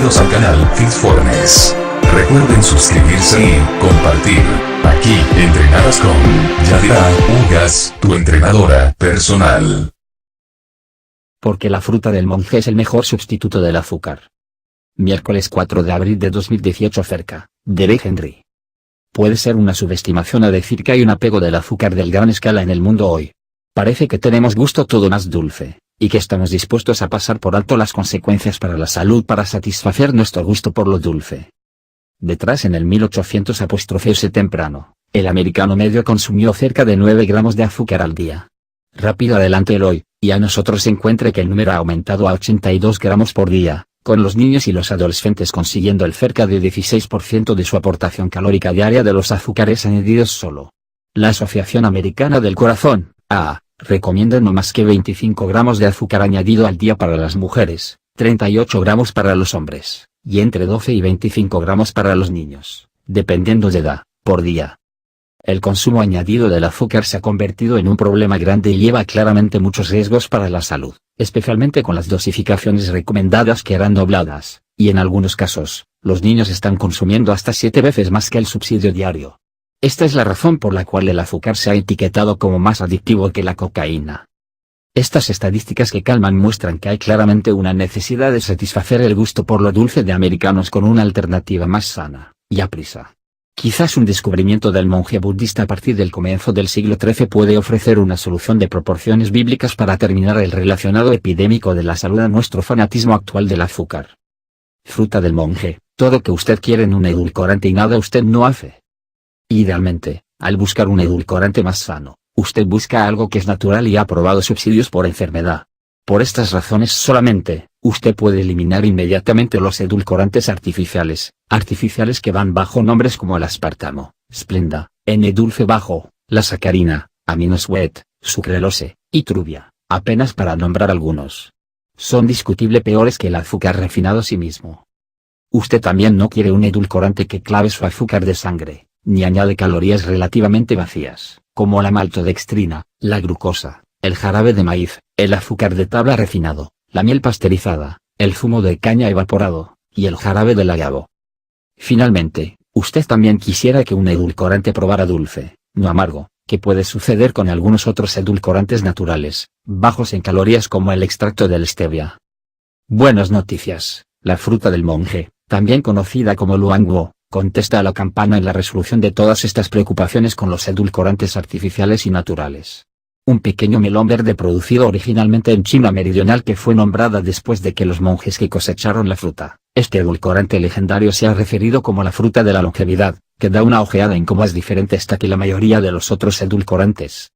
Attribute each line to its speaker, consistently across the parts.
Speaker 1: Bienvenidos al canal Fitfornes. Recuerden suscribirse y compartir. Aquí entrenarás con Yadira Ugas, tu entrenadora personal.
Speaker 2: Porque la fruta del monje es el mejor sustituto del azúcar. Miércoles 4 de abril de 2018 cerca, de Henry. Puede ser una subestimación a decir que hay un apego del azúcar de gran escala en el mundo hoy. Parece que tenemos gusto todo más dulce, y que estamos dispuestos a pasar por alto las consecuencias para la salud para satisfacer nuestro gusto por lo dulce. Detrás en el 1800 temprano, el americano medio consumió cerca de 9 gramos de azúcar al día. Rápido adelante el hoy, y a nosotros se encuentra que el número ha aumentado a 82 gramos por día, con los niños y los adolescentes consiguiendo el cerca de 16% de su aportación calórica diaria de los azúcares añadidos solo. La Asociación Americana del Corazón, AA, recomienda no más que 25 gramos de azúcar añadido al día para las mujeres, 38 gramos para los hombres, y entre 12 y 25 gramos para los niños, dependiendo de edad, por día. El consumo añadido del azúcar se ha convertido en un problema grande y lleva claramente muchos riesgos para la salud, especialmente con las dosificaciones recomendadas que eran dobladas, y en algunos casos, los niños están consumiendo hasta 7 veces más que el subsidio diario. Esta es la razón por la cual el azúcar se ha etiquetado como más adictivo que la cocaína. Estas estadísticas que calman muestran que hay claramente una necesidad de satisfacer el gusto por lo dulce de americanos con una alternativa más sana, y a prisa. Quizás un descubrimiento del monje budista a partir del comienzo del siglo XIII puede ofrecer una solución de proporciones bíblicas para terminar el relacionado epidémico de la salud a nuestro fanatismo actual del azúcar. Fruta del monje, todo que usted quiere en un edulcorante y nada usted no hace. Idealmente, al buscar un edulcorante más sano, usted busca algo que es natural y ha aprobado subsidios por enfermedad. Por estas razones solamente, usted puede eliminar inmediatamente los edulcorantes artificiales que van bajo nombres como el aspartamo, Splenda, N-dulce bajo, la sacarina, aminosuet, sucralose, y truvia, apenas para nombrar algunos. Son discutible peores que el azúcar refinado sí mismo. Usted también no quiere un edulcorante que clave su azúcar de sangre, ni añade calorías relativamente vacías, como la maltodextrina, la glucosa, el jarabe de maíz, el azúcar de tabla refinado, la miel pasteurizada, el zumo de caña evaporado, y el jarabe del agave. Finalmente, usted también quisiera que un edulcorante probara dulce, no amargo, que puede suceder con algunos otros edulcorantes naturales, bajos en calorías como el extracto de la stevia. Buenas noticias, la fruta del monje, también conocida como luangbo, contesta a la campana en la resolución de todas estas preocupaciones con los edulcorantes artificiales y naturales. Un pequeño melón verde producido originalmente en China meridional que fue nombrada después de que los monjes que cosecharon la fruta. Este edulcorante legendario se ha referido como la fruta de la longevidad, que da una ojeada en cómo es diferente esta que la mayoría de los otros edulcorantes.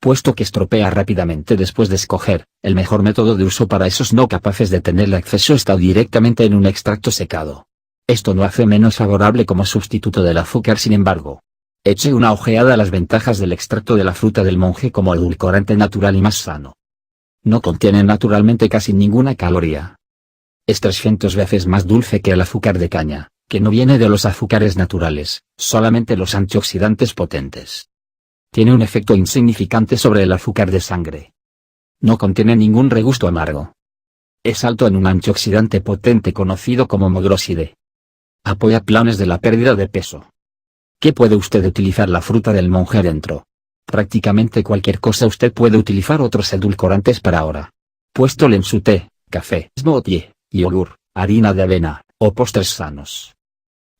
Speaker 2: Puesto que estropea rápidamente después de escoger, el mejor método de uso para esos no capaces de tenerle acceso está directamente en un extracto secado. Esto no hace menos favorable como sustituto del azúcar, sin embargo. Eche una ojeada a las ventajas del extracto de la fruta del monje como edulcorante natural y más sano. No contiene naturalmente casi ninguna caloría. Es 300 veces más dulce que el azúcar de caña, que no viene de los azúcares naturales, solamente los antioxidantes potentes. Tiene un efecto insignificante sobre el azúcar de sangre. No contiene ningún regusto amargo. Es alto en un antioxidante potente conocido como mogroside. Apoya planes de la pérdida de peso. ¿Qué puede usted utilizar la fruta del monje dentro? Prácticamente cualquier cosa. Usted puede utilizar otros edulcorantes para ahora. Puéstole en su té, café, smoothie, yogur, harina de avena, o postres sanos.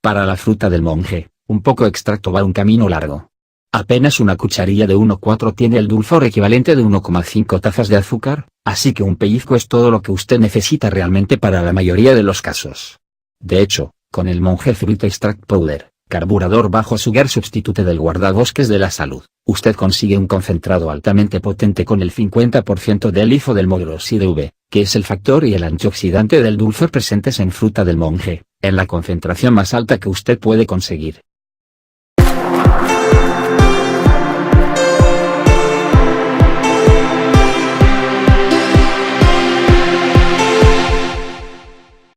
Speaker 2: Para la fruta del monje, un poco extracto va un camino largo. Apenas una cucharilla de 1,4 tiene el dulzor equivalente de 1,5 tazas de azúcar, así que un pellizco es todo lo que usted necesita realmente para la mayoría de los casos. De hecho, con el monje Fruit Extract Powder, carburador bajo sugar sustitute del guardabosques de la salud, usted consigue un concentrado altamente potente con el 50% del LIFO del mogroside V, que es el factor y el antioxidante del dulzor presentes en fruta del monje, en la concentración más alta que usted puede conseguir.